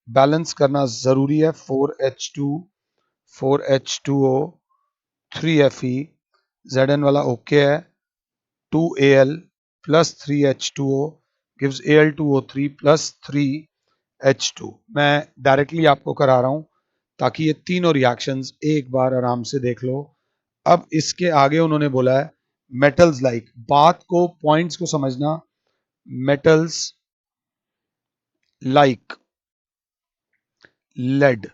S1: बैलेंस करना जरूरी है। 4H2 4H2O 3Fe, Zn वाला ओके है। 2Al plus 3H2O gives Al2O3 plus 3H2। मैं डायरेक्टली आपको करा रहा हूं ताकि ये तीनों रिएक्शंस एक बार आराम से देख लो। अब इसके आगे उन्होंने बोला है मेटल्स लाइक, बात को पॉइंट्स को समझना। Metals like lead,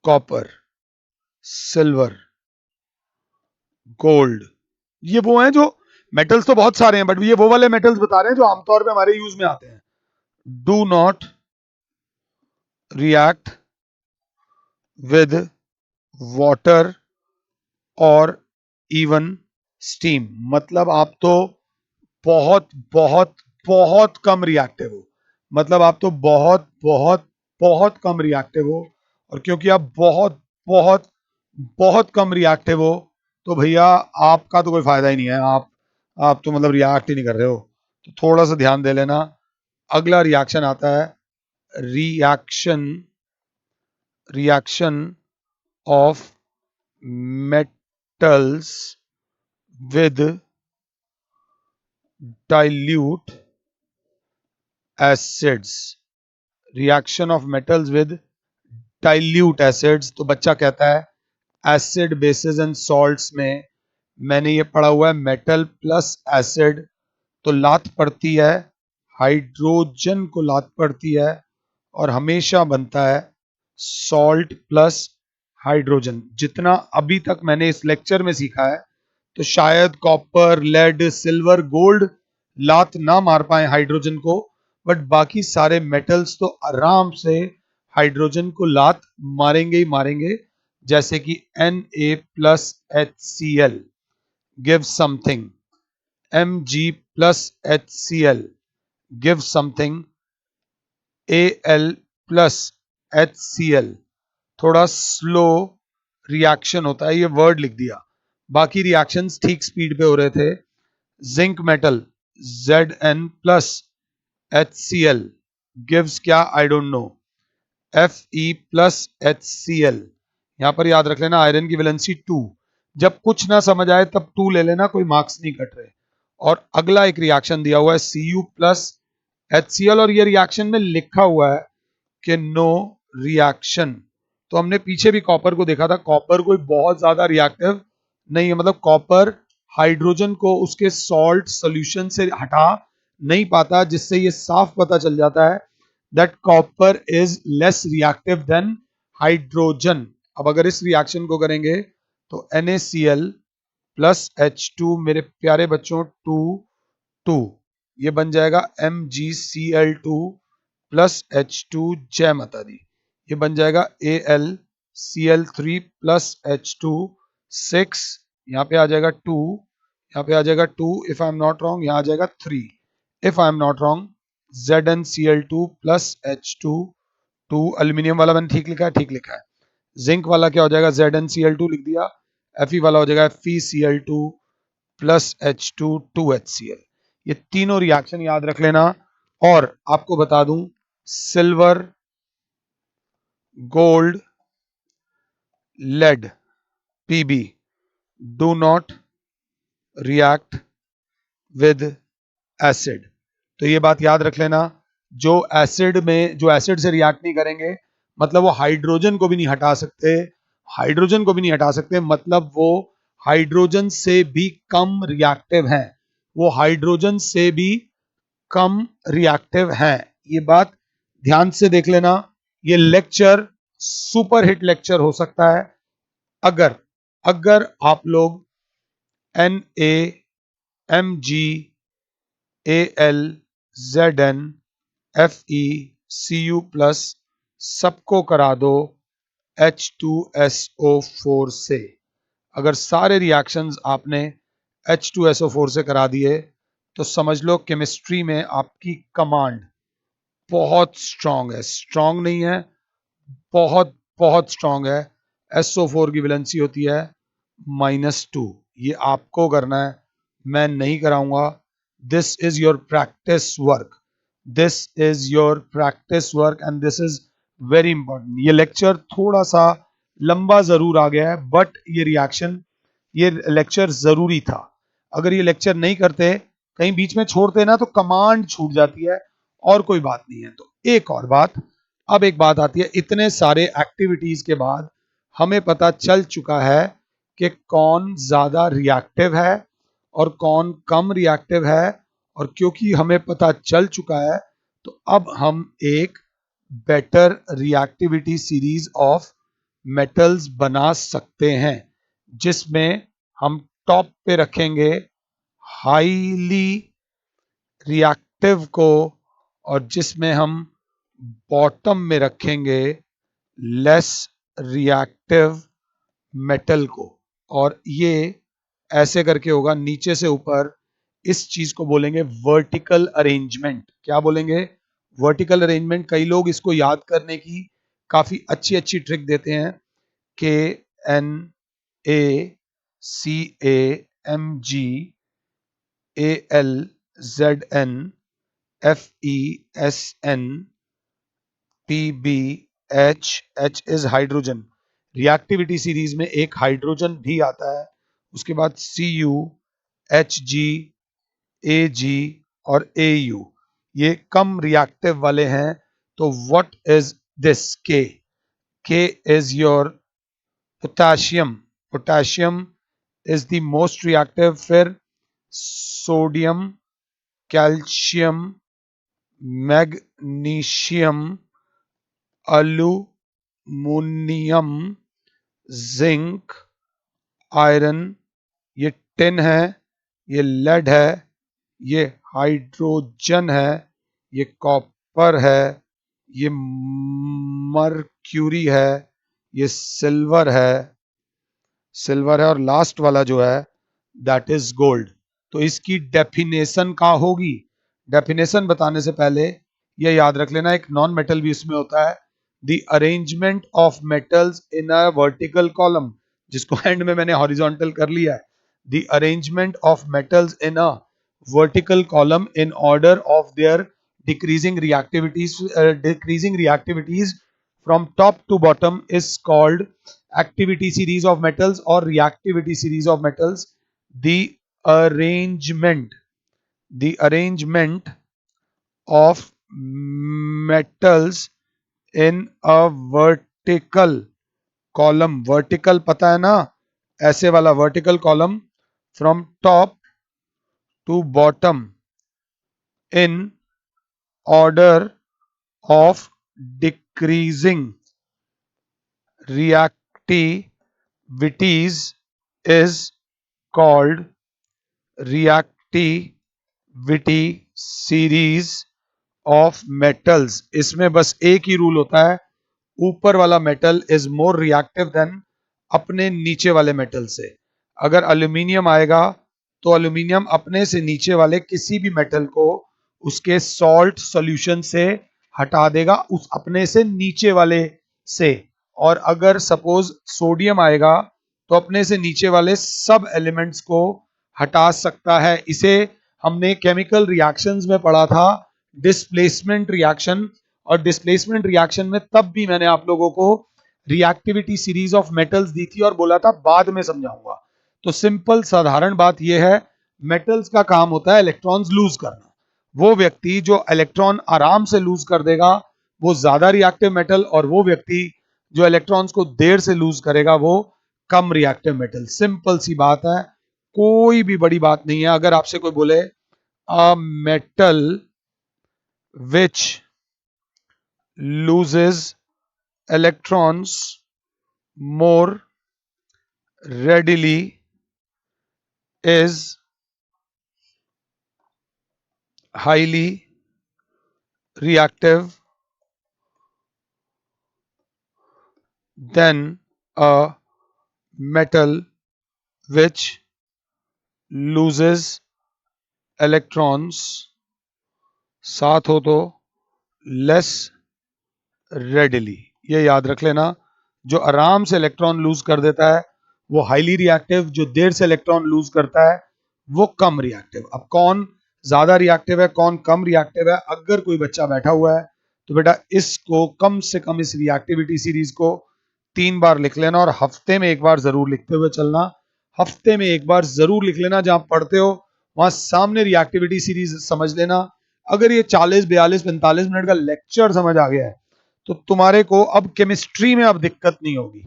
S1: copper, silver, gold, ये वो हैं जो मेटल्स तो बहुत सारे हैं, बट ये वो वाले मेटल्स बता रहे हैं जो आमतौर पे हमारे यूज में आते हैं। Do not react with water और इवन स्टीम, मतलब आप तो बहुत बहुत बहुत कम रिएक्टिव हो, मतलब आप तो बहुत बहुत बहुत कम रिएक्टिव हो। और क्योंकि आप बहुत बहुत बहुत कम रिएक्टिव हो तो भैया आपका तो कोई फायदा ही नहीं है, आप तो मतलब रिएक्ट ही नहीं कर रहे हो। तो थोड़ा सा ध्यान दे लेना। अगला रिएक्शन आता है reaction of metals with dilute acids। Reaction of metals with dilute acids। तो बच्चा कहता है एसिड बेसिस एंड सॉल्ट्स में मैंने ये पढ़ा हुआ है मेटल प्लस एसिड तो लात पड़ती है, हाइड्रोजन को लात पड़ती है और हमेशा बनता है सॉल्ट प्लस हाइड्रोजन। जितना अभी तक मैंने इस लेक्चर में सीखा है तो शायद कॉपर, लेड, सिल्वर, गोल्ड लात ना मार पाए हाइड्रोजन को, बट बाकी सारे मेटल्स तो आराम से हाइड्रोजन को लात मारेंगे ही मारेंगे। जैसे कि Na plus HCl give something, Mg plus HCl give something, Al plus HCl। थोड़ा स्लो रिएक्शन होता है, ये वर्ड लिख दिया, बाकी रिएक्शंस ठीक स्पीड पे हो रहे थे। Zinc metal Zn plus HCl gives क्या, I don't know, Fe plus HCl। यहां पर याद रख लेना आयरन की वैलेंसी 2। जब कुछ ना समझ आए तब 2 ले लेना, कोई मार्क्स नहीं कट रहे। और अगला एक रिएक्शन दिया हुआ है Cu प्लस HCl और ये रिएक्शन में लिखा हुआ है कि नो रिएक्शन। तो हमने पीछे भी कॉपर को देखा था, कॉपर कोई बहुत ज्यादा रिएक्टिव नहीं है, मतलब कॉपर हाइड्रोजन को उसके सॉल्ट सॉल्यूशन से हटा नहीं पाता, जिससे ये साफ पता चल जाता है that copper is less reactive then hydrogen. अब अगर इस रिएक्शन को करेंगे तो NaCl प्लस H2 मेरे प्यारे बच्चों 2 2 ये बन जाएगा MgCl2 प्लस H2, जय माता दी। ये बन जाएगा AlCl3 प्लस H2 6। यहाँ पे आ जाएगा 2, यहाँ पे आ जाएगा 2 if I am not wrong, यहाँ आ जाएगा 3 if I am not wrong. ZnCl2 plus H2 2, aluminium वाला मैंने ठीक लिखा है, ठीक लिखा है। जिंक वाला क्या हो जाएगा, ZnCl2 लिख दिया। Fe वाला हो जाएगा FeCl2 प्लस H2 2HCl। ये तीनों रिएक्शन याद रख लेना। और आपको बता दूं silver, gold, lead, Pb do not react with acid. तो ये बात याद रख लेना, जो एसिड से रिएक्ट नहीं करेंगे मतलब वो हाइड्रोजन को भी नहीं हटा सकते, हाइड्रोजन को भी नहीं हटा सकते मतलब वो हाइड्रोजन से भी कम रिएक्टिव हैं, वो हाइड्रोजन से भी कम रिएक्टिव हैं। ये बात ध्यान से देख लेना। ये लेक्चर सुपर हिट लेक्चर हो सकता है अगर अगर आप लोग Na, Mg, Al, Zn, Fe, Cu plus सबको करा दो H2SO4 से। अगर सारे रिएक्शंस आपने H2SO4 से करा दिए तो समझ लो केमिस्ट्री में आपकी कमांड बहुत स्ट्रांग है, स्ट्रांग नहीं है, बहुत बहुत स्ट्रांग है। SO4 की वैलेंसी होती है -2। ये आपको करना है, मैं नहीं कराऊंगा। This is your practice work, this is your practice work and this is very important. ये लेक्चर थोड़ा सा लंबा जरूर आ गया है बट ये लेक्चर जरूरी था। अगर ये लेक्चर नहीं करते, कहीं बीच में छोड़ते ना तो कमांड छूट जाती है और कोई बात नहीं है। तो एक और बात, अब एक बात आती है, इतने सारे एक्टिविटीज के बाद हमें पता चल चुका है कि कौन ज्यादा रिएक्टिव है और कौन कम रिएक्टिव है। और क्योंकि हमें पता चल चुका है तो अब हम एक better reactivity series of metals बना सकते हैं, जिसमें हम टॉप पे रखेंगे हाईली रिएक्टिव को और जिसमें हम बॉटम में रखेंगे लेस रिएक्टिव मेटल को। और ये ऐसे करके होगा नीचे से ऊपर। इस चीज को बोलेंगे वर्टिकल अरेंजमेंट। क्या बोलेंगे, वर्टिकल अरेंजमेंट। कई लोग इसको याद करने की काफी अच्छी अच्छी ट्रिक देते हैं, KNaCAMgAl ZnFeSnPbH, H is hydrogen. Reactivity series में एक हाइड्रोजन भी आता है। उसके बाद Cu, Hg, Ag और Au, ये कम रिएक्टिव वाले हैं। तो what is this? K is your potassium. Potassium is the most reactive. फिर sodium, calcium, magnesium, aluminium, zinc, iron, ये टिन है, ये लेड है, ये हाइड्रोजन है, ये कॉपर है, ये मर्क्यूरी है, ये सिल्वर है और लास्ट वाला जो है दैट इज गोल्ड। तो इसकी डेफिनेशन क्या होगी? डेफिनेशन बताने से पहले ये याद रख लेना, एक नॉन मेटल भी इसमें होता है। The arrangement of metals in a vertical column, जिसको एंड में मैंने हॉरिजॉन्टल कर लिया है। The arrangement of metals in a vertical column in order of their decreasing reactivities from top to bottom is called activity series of metals or reactivity series of metals. The arrangement of metals in a vertical column, vertical पता है ना, ऐसे वाला vertical column, from top to bottom in order of decreasing reactivities is called reactivity series of metals. इसमें बस एक ही rule होता है, ऊपर वाला metal is more reactive than अपने नीचे वाले मेटल से। अगर एल्यूमिनियम आएगा तो एल्यूमिनियम अपने से नीचे वाले किसी भी मेटल को उसके सॉल्ट सॉल्यूशन से हटा देगा, उस अपने से नीचे वाले से। और अगर सपोज सोडियम आएगा तो अपने से नीचे वाले सब एलिमेंट्स को हटा सकता है। इसे हमने केमिकल रिएक्शंस में पढ़ा था, डिस्प्लेसमेंट रिएक्शन। और डिस्प्लेसमेंट रिएक्शन में तब भी मैंने आप लोगों को रिएक्टिविटी सीरीज ऑफ मेटल्स दी थी और बोला था बाद में समझाऊंगा। तो सिंपल साधारण बात यह है, मेटल्स का काम होता है इलेक्ट्रॉन्स लूज करना। वो व्यक्ति जो इलेक्ट्रॉन आराम से लूज कर देगा वो ज्यादा रिएक्टिव मेटल, और वो व्यक्ति जो इलेक्ट्रॉन्स को देर से लूज करेगा वो कम रिएक्टिव मेटल। सिंपल सी बात है, कोई भी बड़ी बात नहीं है। अगर आपसे कोई बोले a metal which loses electrons more readily is highly reactive than a metal which loses electrons, साथ हो तो less readily। ये याद रख लेना, जो आराम से इलेक्ट्रॉन लूज कर देता है वो हाईली रिएक्टिव, जो देर से इलेक्ट्रॉन लूज करता है वो कम रिएक्टिव। अब कौन ज्यादा रिएक्टिव है कौन कम रिएक्टिव है, अगर कोई बच्चा बैठा हुआ है तो बेटा इसको कम से कम इस रिएक्टिविटी सीरीज को 3 बार लिख लेना, और हफ्ते में एक बार जरूर लिखते हुए चलना। हफ्ते में एक बार जरूर लिख लेना, जहां पढ़ते हो वहां सामने रिएक्टिविटी सीरीज समझ लेना। अगर ये 40, 42, 45 मिनट का लेक्चर समझ आ गया है तो तुम्हारे को अब केमिस्ट्री में अब दिक्कत नहीं होगी।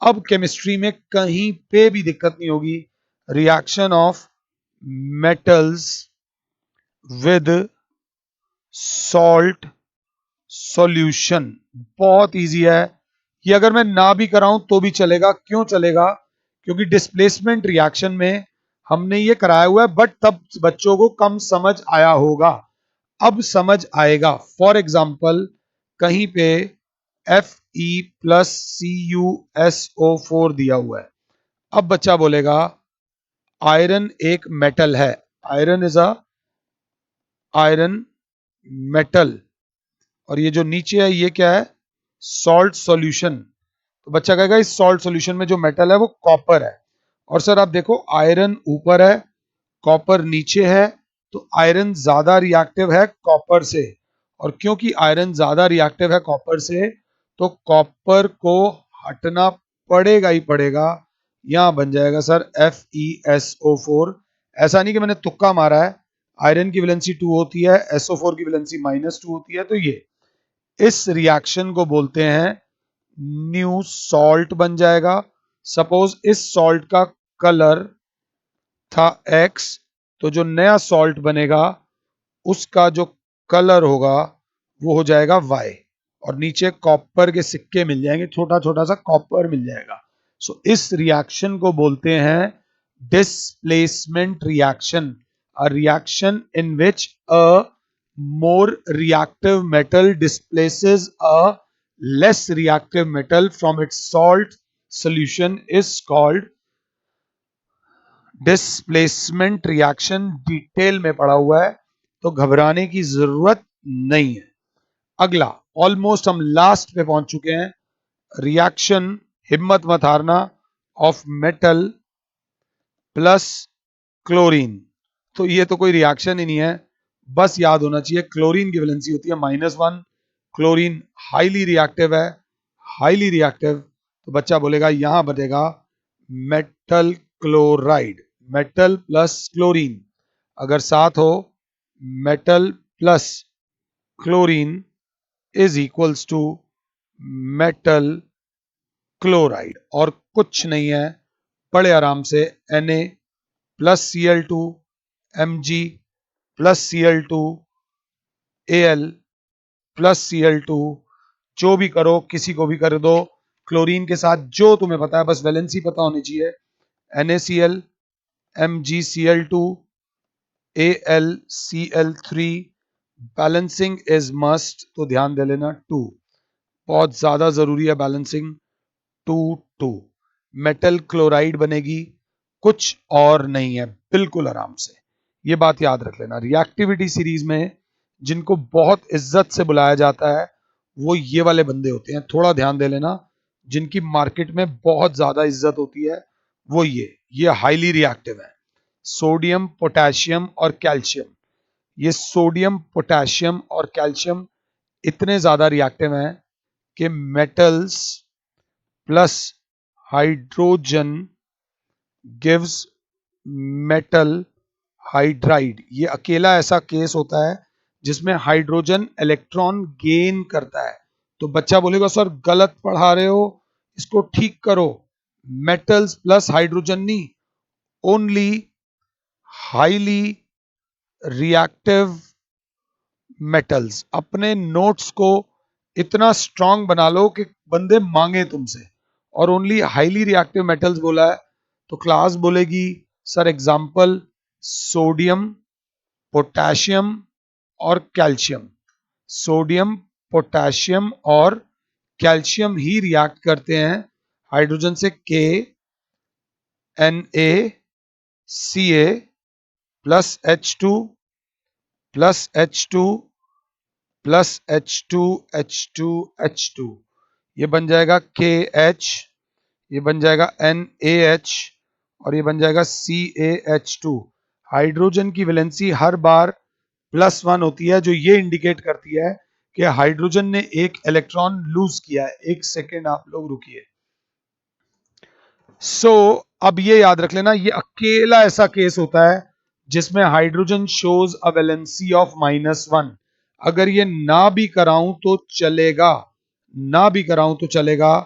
S1: अब केमिस्ट्री में कहीं पे भी दिक्कत नहीं होगी। Reaction of metals with salt solution बहुत इजी है। ये अगर मैं ना भी कराऊं तो भी चलेगा। क्यों चलेगा? क्योंकि डिस्प्लेसमेंट रिएक्शन में हमने ये कराया हुआ है, बट तब बच्चों को कम समझ आया होगा, अब समझ आएगा। फॉर एग्जाम्पल कहीं पे Fe+CuSO4 दिया हुआ है। अब बच्चा बोलेगा आयरन एक मेटल है, iron is a iron metal, और ये जो नीचे है ये क्या है? Salt solution. तो बच्चा कहेगा इस सॉल्ट सॉल्यूशन में जो मेटल है वो कॉपर है। और सर आप देखो आयरन ऊपर है कॉपर नीचे है, तो आयरन ज्यादा रिएक्टिव है कॉपर से, और क्योंकि आयरन ज्यादा रिएक्टिव है कॉपर से तो कॉपर को हटना पड़ेगा ही पड़ेगा। यहां बन जाएगा सर FeSO4। ऐसा नहीं कि मैंने तुक्का मारा है, आयरन की वैलेंसी 2 होती है, SO4 की वैलेंसी -2 होती है, तो ये इस रिएक्शन को बोलते हैं न्यू सॉल्ट बन जाएगा। सपोज इस सॉल्ट का कलर था X, तो जो नया सॉल्ट बनेगा उसका जो कलर होगा वो हो जाएगा Y, और नीचे कॉपर के सिक्के मिल जाएंगे, छोटा छोटा सा कॉपर मिल जाएगा। सो इस रिएक्शन को बोलते हैं displacement reaction, a reaction in which a more reactive metal displaces a less reactive metal from its salt solution is called displacement reaction. Detail में पढ़ा हुआ है तो घबराने की जरूरत नहीं है। अगला, ऑलमोस्ट हम लास्ट पे पहुंच चुके हैं, रिएक्शन, हिम्मत मत हारना, ऑफ मेटल प्लस क्लोरीन। तो ये तो कोई रिएक्शन ही नहीं है, बस याद होना चाहिए क्लोरीन की वैलेंसी होती है -1, क्लोरीन हाईली रिएक्टिव है, हाईली रिएक्टिव, तो बच्चा बोलेगा यहां बनेगा metal chloride, metal plus chlorine. अगर साथ हो metal plus chlorine is equals to metal chloride, और कुछ नहीं है, बड़े आराम से Na plus Cl2 Mg plus Cl2 Al plus Cl2, जो भी करो किसी को भी कर दो, क्लोरीन के साथ जो तुम्हें पता है, बस वैलेंसी पता होनी चाहिए, NaCl MgCl2 AlCl3, balancing is must, तो ध्यान दे लेना 2, बहुत ज्यादा जरूरी है बैलेंसिंग, 2 मेटल क्लोराइड बनेगी, कुछ और नहीं है, बिल्कुल आराम से। ये बात याद रख लेना, रिएक्टिविटी सीरीज में जिनको बहुत इज्जत से बुलाया जाता है वो ये वाले बंदे होते हैं, थोड़ा ध्यान दे लेना, जिनकी मार्केट में बहुत ज्यादा इज्जत होती है वो ये हाईली रिएक्टिव है, सोडियम पोटेशियम और कैल्शियम। ये सोडियम पोटेशियम और कैल्शियम इतने ज्यादा रिएक्टिव हैं कि metals plus hydrogen gives metal hydride. ये अकेला ऐसा केस होता है जिसमें हाइड्रोजन इलेक्ट्रॉन गेन करता है। तो बच्चा बोलेगा सर गलत पढ़ा रहे हो, इसको ठीक करो, मेटल्स प्लस हाइड्रोजन नहीं, ओनली हाईली रिएक्टिव मेटल्स। अपने नोट्स को इतना स्ट्रांग बना लो कि बंदे मांगे तुमसे, और ओनली हाईली रिएक्टिव मेटल्स बोला है तो क्लास बोलेगी सर एग्जाम्पल सोडियम पोटेशियम और कैल्शियम। सोडियम पोटेशियम और कैल्शियम ही रिएक्ट करते हैं हाइड्रोजन से, KNaCa plus H2 plus H2 plus H2, ये बन जाएगा KH, ये बन जाएगा NaH, और ये बन जाएगा CaH2। हाइड्रोजन की वैलेंसी हर बार +1 होती है, जो ये इंडिकेट करती है कि हाइड्रोजन ने एक इलेक्ट्रॉन लूज किया है। एक सेकेंड आप लोग रुकिए। अब ये याद रख लेना, ये अकेला ऐसा केस होता है जिसमें hydrogen shows a valency of -1। अगर ये ना भी कराऊं तो चलेगा, ना भी कराऊं तो चलेगा।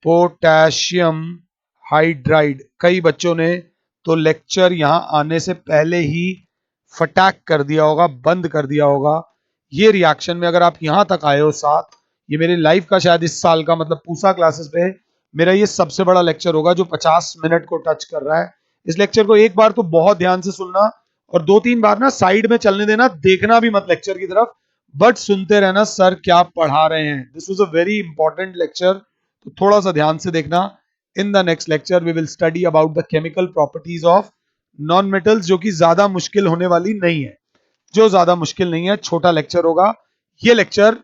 S1: पोटेशियम हाइड्राइड, कई बच्चों ने तो लेक्चर यहां आने से पहले ही फटाक कर दिया होगा, बंद कर दिया होगा। ये रिएक्शन में अगर आप यहां तक आए हो साथ, ये मेरे लाइफ का शायद इस साल का, मतलब पूसा क्लासेस पे मेरा ये सबसे बड़ा लेक्चर होगा जो 50 मिनट को टच कर रहा है। इस लेक्चर को एक बार तो बहुत ध्यान से सुनना, और 2-3 बार ना साइड में चलने देना, देखना भी मत लेक्चर की तरफ, बट सुनते रहना सर क्या पढ़ा रहे हैं। This was a very important lecture, तो थोड़ा सा ध्यान से देखना। In the next lecture we will study about the chemical properties of non metals, जो कि ज्यादा मुश्किल होने वाली नहीं है, जो ज्यादा मुश्किल नहीं है, छोटा लेक्चर होगा। ये लेक्चर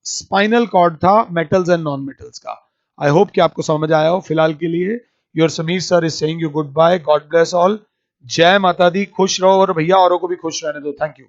S1: स्पाइनल कॉर्ड था मेटल्स एंड नॉन मेटल्स का। आई होप कि आपको समझ आया हो। फिलहाल के लिए your Sameer sir is saying you good bye, God bless all, जय माता दी, खुश रहो और भैया औरों को भी खुश रहने दो। Thank you.